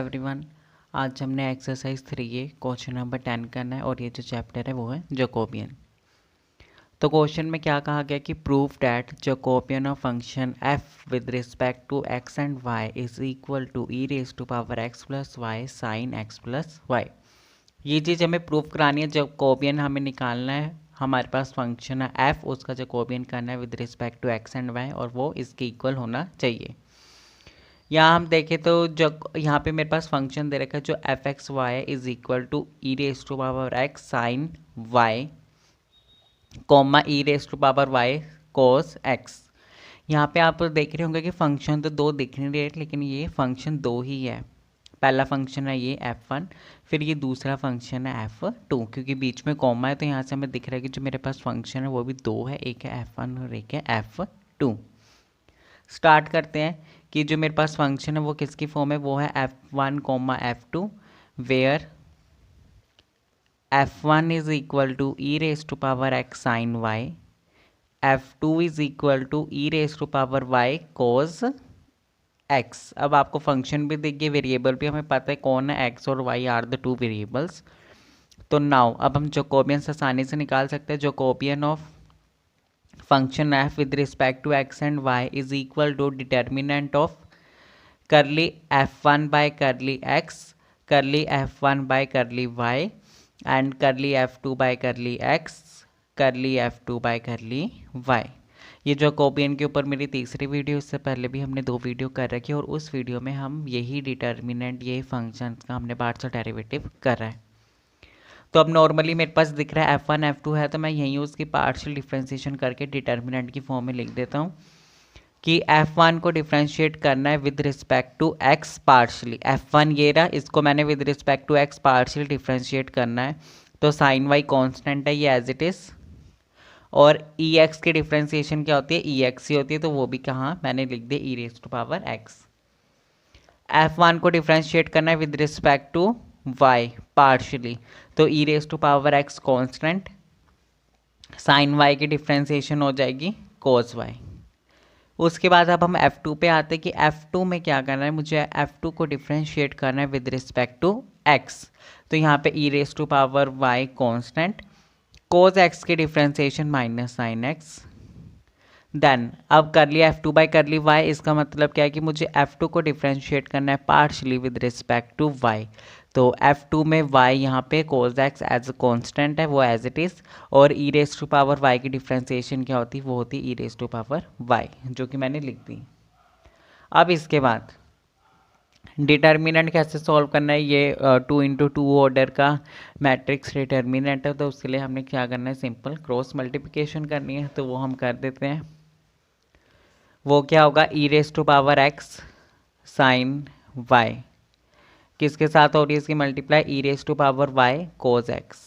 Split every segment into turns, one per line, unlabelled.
Everyone. आज हमने exercise 3A question number 10 करना है और ये जो चैप्टर है वो है जैकोबियन। तो क्वेश्चन में क्या कहा गया कि prove that Jacobian of function f with respect to x and y is equal to e raise to power x plus y sine x plus y. ये चीज़ हमें प्रूव करानी है। जैकोबियन हमें निकालना है। हमारे पास फंक्शन है f, उसका जैकोबियन करना है with respect to x and y और वो इसके इक्वल होना चाहिए। यहाँ हम देखें तो जो यहाँ पे मेरे पास फंक्शन दे रखा है जो f x y is equal to e raise to power x sine y comma e raise to power y cos x. यहाँ पे आप देख रहे होंगे कि फंक्शन तो दो दिख नहीं रहे, लेकिन ये फंक्शन दो ही है। पहला फंक्शन है ये f1, फिर ये दूसरा फंक्शन है f2। क्योंकि बीच में कॉमा है तो यहाँ से हमें दिख रहा है कि जो मेरे पास फंक्शन है वो भी दो है, एक है f1 और एक है f2। स्टार्ट करते हैं कि जो मेरे पास फंक्शन है वो किसकी फॉर्म है, वो है f1 comma f2 where f1 is equal to e raise to power x sine y, f2 is equal to e raise to power y cos x. अब आपको फंक्शन भी देखिए, वेरिएबल भी हमें पता है कौन है, एक्स और y are the two variables. तो नाउ अब हम जैकोबियन आसानी से निकाल सकते हैं। Jacobian of function f with respect to x and y is equal to determinant of curly f1 by curly x, curly f1 by curly y and curly f2 by curly x, curly f2 by curly y। ये Jacobian के ऊपर मेरी तीसरी video, इससे पहले भी हमने दो वीडियो कर रखी है और उस वीडियो में हम यही डिटर्मिनेंट, यही फंक्शन का हमने पार्शियल डेरिवेटिव कर रहा है। तो अब नॉर्मली मेरे पास दिख रहा है f1 f2 है, तो मैं यहीं उसकी पार्शियल डिफ्रेंशिएशन करके डिटर्मिनेंट की फॉर्म में लिख देता हूँ कि f1 को डिफ्रेंशिएट करना है with respect to x partially. f1 ये रहा, इसको मैंने with respect to x partial differentiate करना है। तो साइन वाई कॉन्स्टेंट है ये एज इट इज़, और ex की डिफ्रेंशिएशन क्या होती है, ex ही होती है, तो वो भी कहाँ मैंने लिख दिया e raise to power x। f1 को डिफ्रेंशिएट करना है with respect to y partially, तो e raise to power x constant, sine y की डिफ्रेंसिएशन हो जाएगी कोस y। उसके बाद अब हम f2 पे आते हैं कि f2 में क्या करना है, मुझे f2 को डिफ्रेंशिएट करना है विद रिस्पेक्ट टू x। तो यहाँ पे e raise to power y constant, cos x की differentiation minus sine x। Then अब कर लिया f2 बाई कर ली y, इसका मतलब क्या है कि मुझे f2 को डिफ्रेंशिएट करना है partially with respect to y। तो f2 में y यहाँ पे cos x as a constant है, वो एज इट इज़, और e raise to power y की डिफ्रेंसिएशन क्या होती है, वो होती है e raise to power y, जो कि मैंने लिख दी। अब इसके बाद डिटर्मिनेंट कैसे सॉल्व करना है, ये 2x2 ऑर्डर का मैट्रिक्स डिटर्मिनेंट है, तो उसके लिए हमने क्या करना है, सिंपल क्रॉस मल्टीप्लिकेशन करनी है, तो वो हम कर देते हैं। वो क्या होगा, e raise to power x sine y किसके साथ हो रही है इसकी multiply, e raise to power y cos x.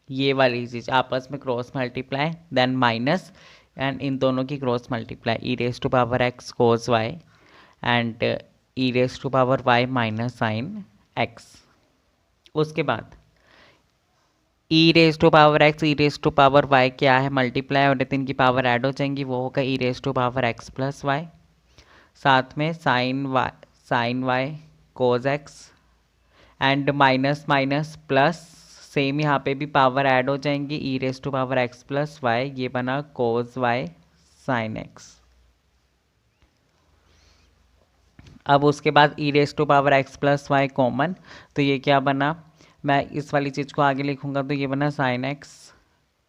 ये वाली चीज़ आपस में cross multiply, then minus, and इन दोनों की cross multiply, e raise to power x cos y and e raise to power y minus sine x. उसके बाद e raise to power x, e raise to power y क्या है, multiply और तीन की पावर ऐड हो जाएंगी, वो होगा e raise to power x plus y, साथ में sine y cos x and minus minus plus, same यहाँ पे भी पावर ऐड हो जाएंगी, e raise to power x plus y, ये बना कोज वाई साइन एक्स। अब उसके बाद e raise to power x plus y common, तो ये क्या बना, मैं इस वाली चीज़ को आगे लिखूंगा, तो ये बना sine x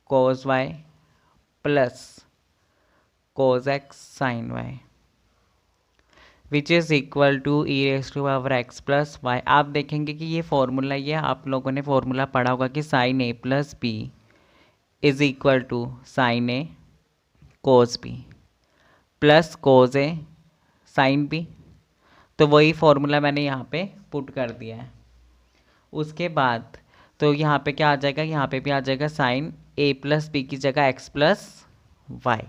cos y plus cos x sine y which is equal to e raise to power x plus y. आप देखेंगे कि ये फॉर्मूला, ये आप लोगों ने फॉर्मूला पढ़ा होगा कि sine a plus b is equal to sine a cos b plus cos a sine b. तो वही फॉर्मूला मैंने यहाँ पे पुट कर दिया है। उसके बाद तो यहाँ पे क्या आ जाएगा, यहाँ पे भी आ जाएगा साइन ए प्लस बी की जगह एक्स प्लस वाई।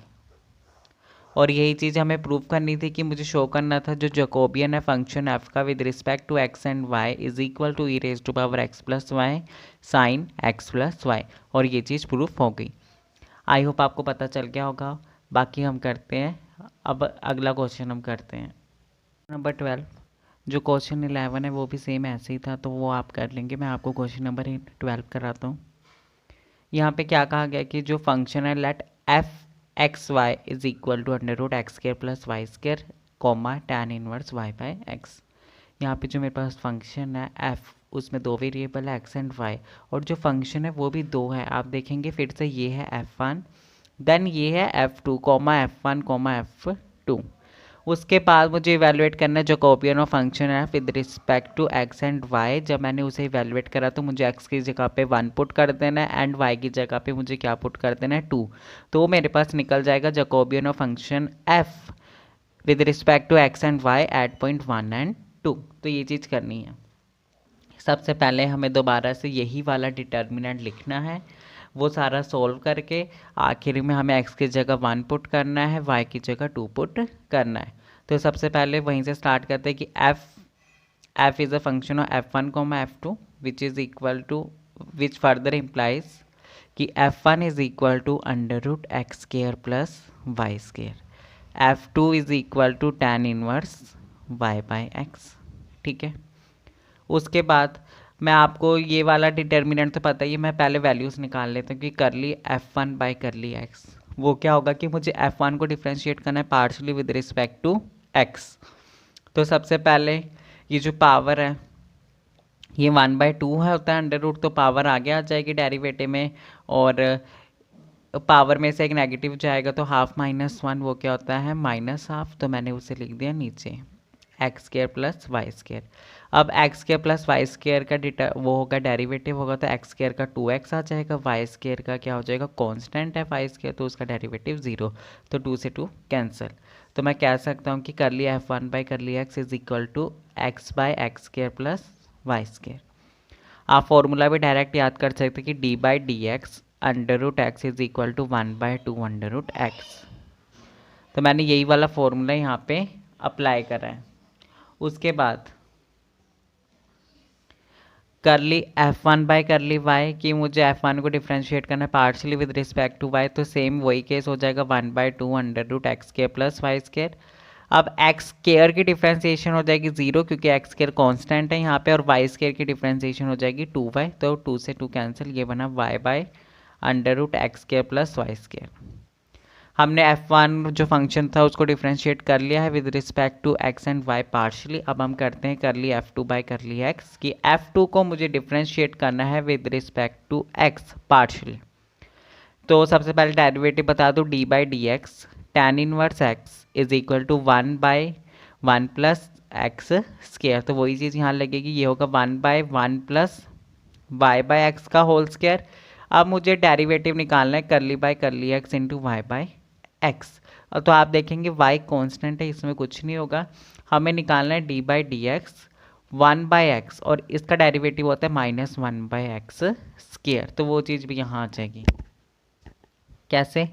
और यही चीज़ हमें प्रूव करनी थी कि मुझे शो करना था जो जैकोबियन है फंक्शन एफ का with respect to x and y is equal to e raise to power x plus y sine x plus y, और ये चीज़ प्रूफ हो गई। आई होप आपको पता चल गया होगा। बाकी हम करते हैं, अब अगला क्वेश्चन हम करते हैं नंबर 12। जो क्वेश्चन 11 है वो भी सेम ऐसे ही था, तो वो आप कर लेंगे। मैं आपको क्वेश्चन नंबर 12 कराता हूँ। यहाँ पे क्या कहा गया कि जो फंक्शन है let f x y is equal to under root x square plus y square comma tan inverse y by x. यहाँ पे जो मेरे पास फंक्शन है एफ, उसमें दो वेरिएबल है एक्स एंड वाई, और जो फंक्शन है वो भी दो है। आप देखेंगे फिर से ये है एफ वन, देन ये है f two comma f one comma f two. उसके बाद मुझे इवेलुएट करना है जैकोबियन ऑफ फंक्शन है with respect to x and y. जब मैंने उसे इवेलुएट करा तो मुझे एक्स की जगह पे 1 पुट कर देना है एंड वाई की जगह पे मुझे क्या पुट कर देना है 2। तो मेरे पास निकल जाएगा Jacobian of function f with respect to x and y at point 1 and 2। तो ये चीज़ करनी है। सबसे पहले हमें दोबारा से यही वाला डिटर्मिनेंट लिखना है, वो सारा सोल्व करके आखिर में हमें x की जगह 1 पुट करना है, y की जगह 2 पुट करना है। तो सबसे पहले वहीं से स्टार्ट करते हैं कि f is a function of f1 comma f2 which is equal to which further implies कि f1 is equal to under root x square plus y square, f2 is equal to tan inverse y by x. ठीक है, उसके बाद मैं आपको ये वाला determinant तो पता ही है, मैं पहले वैल्यूज़ निकाल लेता हूँ कि करली f1 बाई करली x। वो क्या होगा कि मुझे f1 को डिफ्रेंशिएट करना है partially with respect to x। तो सबसे पहले ये जो पावर है ये 1/2 है होता है अंडर रूट, तो पावर आगे आ जाएगी डेरिवेटिव में, और पावर में से एक नेगेटिव जाएगा तो हाफ माइनस वन वो क्या होता है माइनस हाफ। तो मैंने उसे लिख दिया नीचे x square plus y square. अब x square plus y square का वो होगा डेरिवेटिव होगा, तो एक्स स्क्र का 2x आ जाएगा, वाई स्क्र का क्या हो जाएगा कांस्टेंट है वाई स्क्र, तो उसका डेरिवेटिव 0, तो 2 से 2 कैंसिल। तो मैं कह सकता हूँ कि करली f1 by curly x is equal to x by x square plus y square. आप फॉर्मूला भी डायरेक्ट याद कर सकते हैं कि d by d x under root x is equal to 1/2 under root x. तो मैंने यही वाला फॉर्मूला यहाँ पे अप्लाई करा है। उसके बाद करली f1 बाई करली y कि मुझे f1 को डिफ्रेंशिएट करना है partially with respect to y, तो सेम वही केस हो जाएगा 1/2 under root x square plus y square. अब एक्स स्क्र की डिफ्रेंशिएशन हो जाएगी 0 क्योंकि एक्स स्क्र कांस्टेंट है यहाँ पे, और वाई स्क्र की डिफ्रेंशिएशन हो जाएगी 2y, तो 2 से 2 कैंसिल, ये बना y by under root x square plus y square. हमने f1 जो फंक्शन था उसको डिफ्रेंशिएट कर लिया है with respect to x and y partially. अब हम करते हैं करली f2 बाई करली x कि f2 को मुझे डिफ्रेंशिएट करना है with respect to x partially. तो सबसे पहले डेरिवेटिव बता दूँ d by d x tan inverse x is equal to 1/1 plus x square, तो वही चीज़ यहाँ लगेगी, ये होगा 1/1 प्लस वाई बाई एक्स का होल स्क्र। अब मुझे डेरिवेटिव निकालना है curly by curly x into y by x. तो आप देखेंगे y कांस्टेंट है, इसमें कुछ नहीं होगा, हमें निकालना है D by d x 1/x, और इसका डेरिवेटिव होता है -1/x स्क्र, तो वो चीज़ भी यहाँ आ जाएगी। कैसे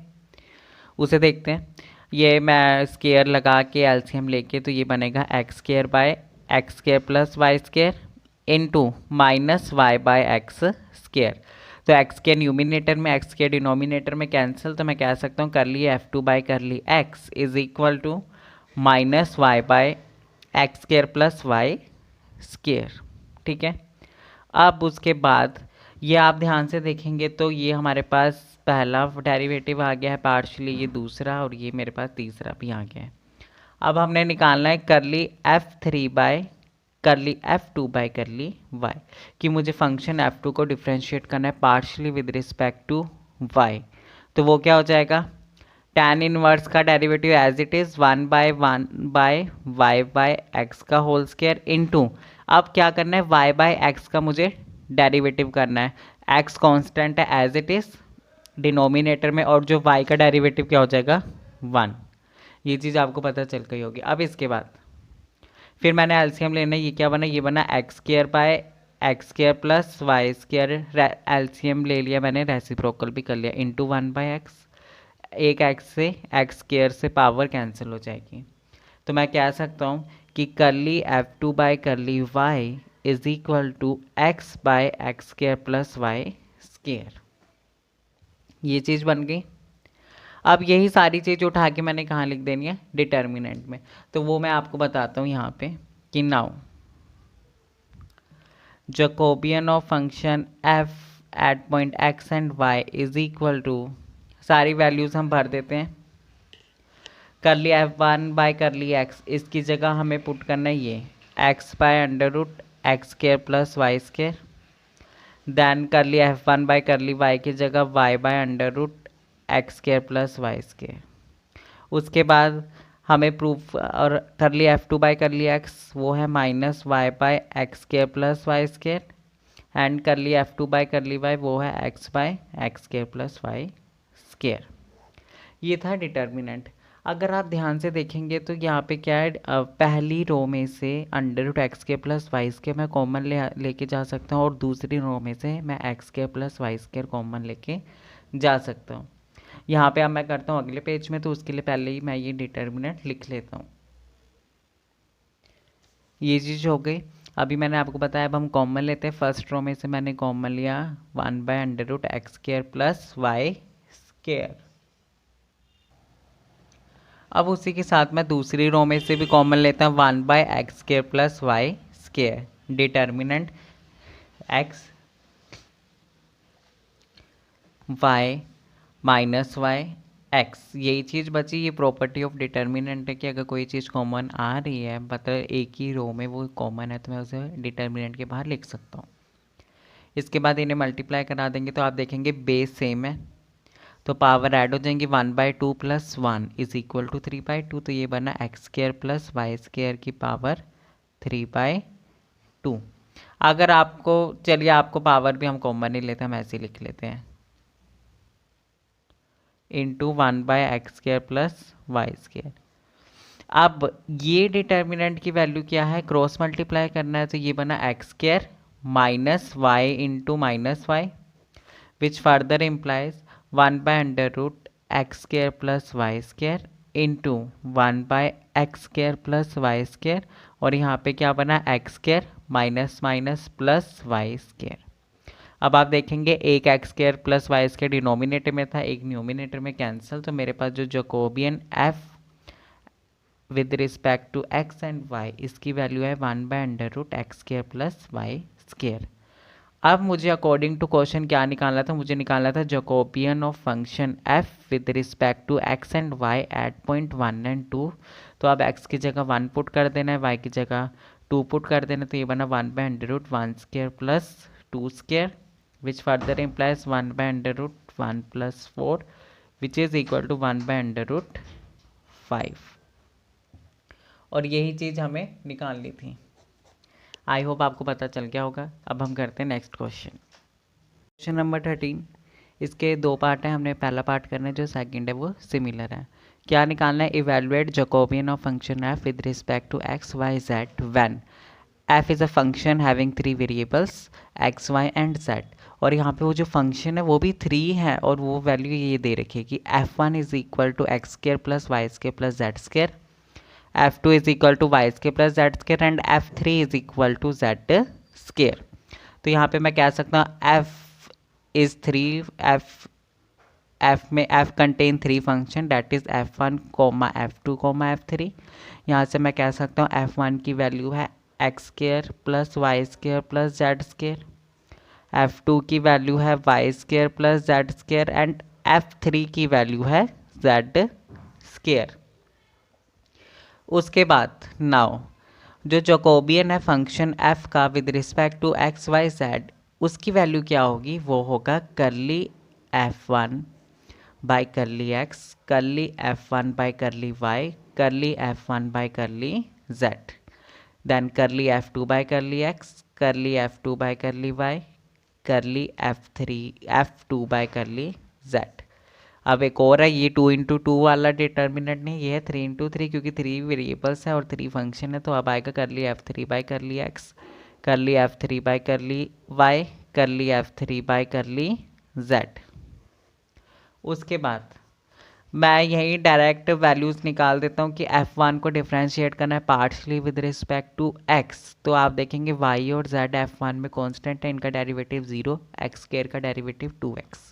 उसे देखते हैं। ये मैं स्क्र लगा के एलसीएम लेके, तो ये बनेगा x square by x square plus y square into minus y by x square. तो एक्स के न्यूमिनेटर में एक्स के डिनोमिनेटर में कैंसिल, तो मैं कह सकता हूँ कर ली f2 बाई कर ली x is equal to minus y by x square plus y square. ठीक है, अब उसके बाद ये आप ध्यान से देखेंगे तो ये हमारे पास पहला डेरिवेटिव आ गया है पार्शियली, ये दूसरा, और ये मेरे पास तीसरा भी आ गया है। अब हमने निकालना है करली f3 बाय करली f2 बाई करली y कि मुझे फंक्शन f2 को डिफ्रेंशिएट करना है partially with respect to y। तो वो क्या हो जाएगा टैन इनवर्स का derivative as it is 1/1 by y by x का होल स्क्वायर इनटू, अब क्या करना है y बाय एक्स का मुझे डेरिवेटिव करना है, x कांस्टेंट है एज इट इज़ डिनोमिनेटर में, और जो y का डेरिवेटिव क्या हो जाएगा 1। ये चीज़ आपको पता चल गई होगी। अब इसके बाद फिर मैंने एलसीएम लेना है, ये क्या बना, ये बना x square by x square plus y square, LCM ले लिया मैंने, रेसिप्रोकल भी कर लिया इंटू 1/x, एक एक्स से एक्स स्क्र से पावर कैंसिल हो जाएगी। तो मैं कह सकता हूँ कि करली f2 by curly y is equal to x by x square plus y square. ये चीज़ बन गई। अब यही सारी चीज़ उठा के मैंने कहाँ लिख देनी है डिटर्मिनेंट में, तो वो मैं आपको बताता हूँ यहाँ पे कि now jacobian of function f at point x and y is equal to, सारी वैल्यूज़ हम भर देते हैं। कर लिया एफ वन बाई कर लिया एक्स, इसकी जगह हमें पुट करना है ये x by under root x square plus y square. Then कर लिया एफ वन बाई कर ली वाई की जगह y by under root x square plus y square. उसके बाद हमें प्रूफ और कर लिया एफ टू बाई कर लिया एक्स, वो है minus y by x square plus y square. And कर लिया एफ टू बाई कर ली वाई, वो है x by x square plus y square. ये था डिटर्मिनेंट। अगर आप ध्यान से देखेंगे तो यहाँ पे क्या है, पहली रो में से अंडर रूट एक्स के प्लस वाई स्केयर मैं कॉमन लेके जा सकता हूँ और दूसरी रो में से मैं एक्स के प्लस वाई स्केयर कॉमन लेके जा सकता हूँ। यहाँ पे अब मैं करता हूँ अगले पेज में, तो उसके लिए पहले ही मैं ये डिटर्मिनेंट लिख लेता हूँ। ये चीज़ हो गई। अभी मैंने आपको बताया अब हम कॉमन लेते हैं। फर्स्ट रो में से मैंने कॉमन लिया one by under root x square plus y square. अब उसी के साथ मैं दूसरी रो में से भी कॉमन लेता हूँ one by x square plus y square. Determinant x y minus y x, यही चीज़ बची। ये प्रॉपर्टी ऑफ डिटर्मिनेंट है कि अगर कोई चीज़ कॉमन आ रही है, मतलब एक ही रो में वो कॉमन है, तो मैं उसे डिटर्मिनेंट के बाहर लिख सकता हूँ। इसके बाद इन्हें मल्टीप्लाई करा देंगे तो आप देखेंगे बेस सेम है, तो पावर ऐड हो जाएंगी। One by two plus one is equal to three by two, तो ये बना x square plus y square की पावर थ्री बाई टू। अगर आपको, चलिए आपको पावर भी हम कॉमन नहीं लेते, हम ऐसे ही लिख लेते हैं into one by x square plus y square. अब ये डिटर्मिनेंट की वैल्यू क्या है, क्रॉस मल्टीप्लाई करना है, तो ये बना x square minus y into minus y, which further implies one by under root x square plus y square into one by x square plus y square. और यहाँ पे क्या बना x square minus minus plus y square. अब आप देखेंगे एक x square plus y square denominator में था, एक न्यूमिनेटर में कैंसिल, तो मेरे पास जो jacobian f with respect to x and y, इसकी वैल्यू है one by under root x square plus y square. अब मुझे अकॉर्डिंग टू क्वेश्चन क्या निकालना था, मुझे निकालना था jacobian of function f with respect to x and y at point one and two. तो अब एक्स की जगह वन पुट कर देना है, वाई की जगह टू पुट कर देना, तो ये बना one by under root one square plus two square, which further implies one by under root one plus four, which is equal to one by under root five. और यही चीज़ हमें निकालनी थी। आई होप आपको पता चल गया होगा। अब हम करते हैं नेक्स्ट क्वेश्चन। क्वेश्चन नंबर 13, इसके दो पार्ट हैं, हमने पहला पार्ट करना है, जो सेकंड है वो सिमिलर है। क्या निकालना है, evaluate jacobian of function f with respect to x y z when f is a function having three variables x y and z. और यहाँ पे वो जो फंक्शन है वो भी थ्री है, और वो वैल्यू ये दे रखी है कि f one is equal to x square plus y square plus z square, f2 is equal to y square plus z square and f3 is equal to z square। तो यहाँ पे मैं कह सकता हूँ f is 3, f में f contain three function, that is f1 comma f2 comma f3। यहाँ से मैं कह सकता हूँ f1 की वैल्यू है x square plus y square plus z square, f2 की वैल्यू है y square plus z square and f3 की वैल्यू है z स्केयर। उसके बाद नाउ जो जैकोबियन है फंक्शन f का with respect to x y z, उसकी वैल्यू क्या होगी, वो होगा करली f1 बाई करली x, करली f1 बाई करली y, करली f1 बाई करली z, देन करली f2 बाई करली x, करली f2 बाई करली y, करली f2 बाई करली z। अब एक और है, ये टू इंटू टू वाला डिटर्मिनेंट नहीं, ये है थ्री इंटू थ्री, क्योंकि थ्री वेरिएबल्स है और थ्री फंक्शन है। तो अब आएगा कर ली f3 बाई कर ली x, कर ली f3 बाई कर ली y, कर ली f3 बाई कर ली z। उसके बाद मैं यही डायरेक्ट वैल्यूज़ निकाल देता हूँ कि f1 को डिफ्रेंशिएट करना है partially with respect to x। तो आप देखेंगे y और z f1 में कांस्टेंट है, इनका डेरिवेटिव 0, x स्क्वायर का डेरिवेटिव 2x।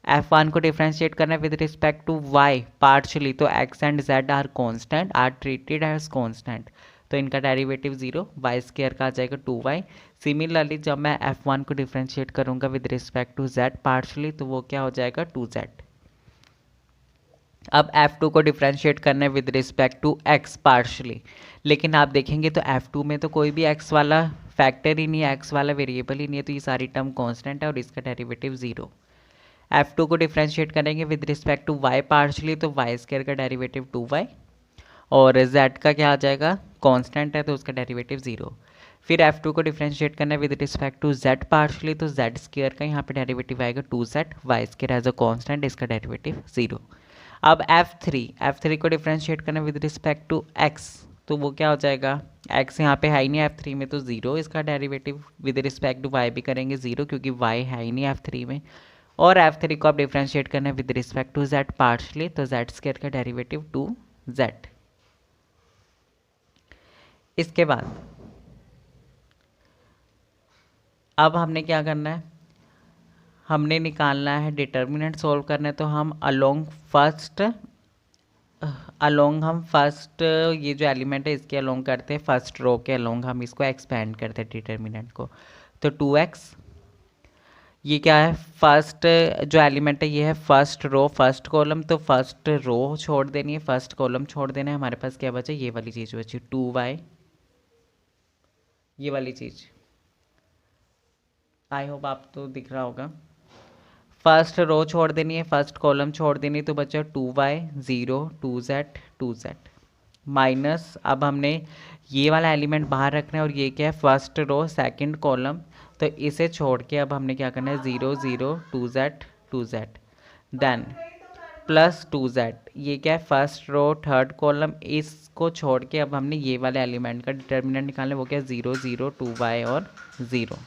f1 को डिफ्रेंशिएट करना है with respect to y partially, तो x and z are constant, are treated as constant, तो इनका डेरिवेटिव 0, वाई स्क्वायर का आ जाएगा 2y। सिमिलरली जब मैं f1 को डिफ्रेंशिएट करूँगा with respect to z partially, तो वो क्या हो जाएगा 2z। अब f2 को डिफ्रेंशिएट करना है with respect to x partially, लेकिन आप देखेंगे तो f2 में तो कोई भी x वाला फैक्टर ही नहीं है, x वाला वेरिएबल ही नहीं है, तो ये सारी टर्म कांस्टेंट है और इसका डेरिवेटिव 0। f2 को डिफ्रेंशिएट करेंगे with respect to y partially, तो y स्क्वायर का डेरिवेटिव 2y और z का क्या आ जाएगा, कांस्टेंट है तो उसका डेरिवेटिव 0। फिर f2 को डिफ्रेंशिएट करना है with respect to z partially, तो z स्क्वायर का यहाँ पे डेरिवेटिव आएगा 2z, y square as a constant, इसका डेरिवेटिव 0। अब f3 को डिफ्रेंशिएट करना है विद रिस्पेक्ट टू x, तो वो क्या हो जाएगा, x यहाँ पे है ही नहीं f3 में, तो 0 इसका derivative. With respect to y भी करेंगे 0 क्योंकि y है ही नहीं f3 में। और f3 को आप डिफ्रेंशिएट करना है with respect to z partially, तो z स्क्वायर का डेरिवेटिव 2z। इसके बाद अब हमने क्या करना है, हमने निकालना है डिटर्मिनेंट सॉल्व करना है, तो हम अलोंग हम फर्स्ट ये जो एलिमेंट है इसके अलोंग करते हैं, फर्स्ट रो के अलोंग हम इसको एक्सपेंड करते हैं डिटर्मिनेंट को। तो 2x, ये क्या है, फर्स्ट जो एलिमेंट है ये है फर्स्ट रो फर्स्ट कॉलम, तो फर्स्ट रो छोड़ देनी है, फर्स्ट कॉलम छोड़ देना है। हमारे पास क्या बचा, ये वाली चीज़ बची 2y, ये वाली चीज़। आई होप आप तो दिख रहा होगा। फर्स्ट रो छोड़ देनी है, फर्स्ट कॉलम छोड़ देनी है, तो बचा 2y 0 2z माइनस, अब हमने ये वाला एलिमेंट बाहर रखना है और ये क्या है फर्स्ट रो सेकंड कॉलम, तो इसे छोड़ के अब हमने क्या करना है 0 0 2z देन प्लस 2z, ये क्या है फर्स्ट रो थर्ड कॉलम, इसको छोड़ के अब हमने ये वाले एलिमेंट का डिटर्मिनेंट निकालना है, वो क्या है 0 0 2y और 0,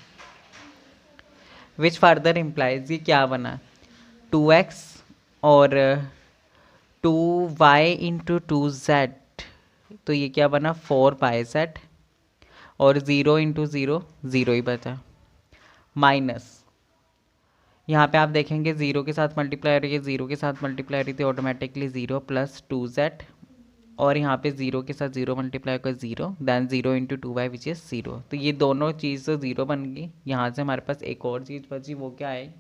विच फर्दर इम्प्लाइज ये क्या बना 2x और 2y इंटू 2z, तो ये क्या बना 4y और 0 इंटू 0 0 ही बचा, माइनस यहाँ पे आप देखेंगे 0 के साथ मल्टीप्लाई हो रही है, 0 के साथ मल्टीप्लाई हो रही थी ऑटोमेटिकली 0 प्लस 2z, और यहाँ पे 0 के साथ 0 मल्टीप्लाई होकर 0 then 0 into 2y which is 0, तो ये दोनों चीज़ 0 बन गई। यहाँ से हमारे पास एक और चीज़ बची, वो क्या है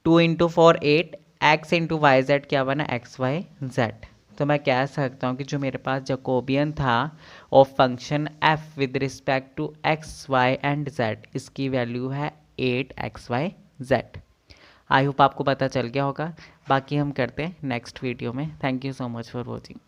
2 into 4 8, x into y z क्या बना एक्स वाई जेड। तो मैं कह सकता हूँ कि जो मेरे पास जैकोबियन था of function f with respect to x y and z, इसकी वैल्यू है 8xyz। आई होप आपको पता चल गया होगा, बाकी हम करते हैं नेक्स्ट वीडियो में। Thank you so much for watching.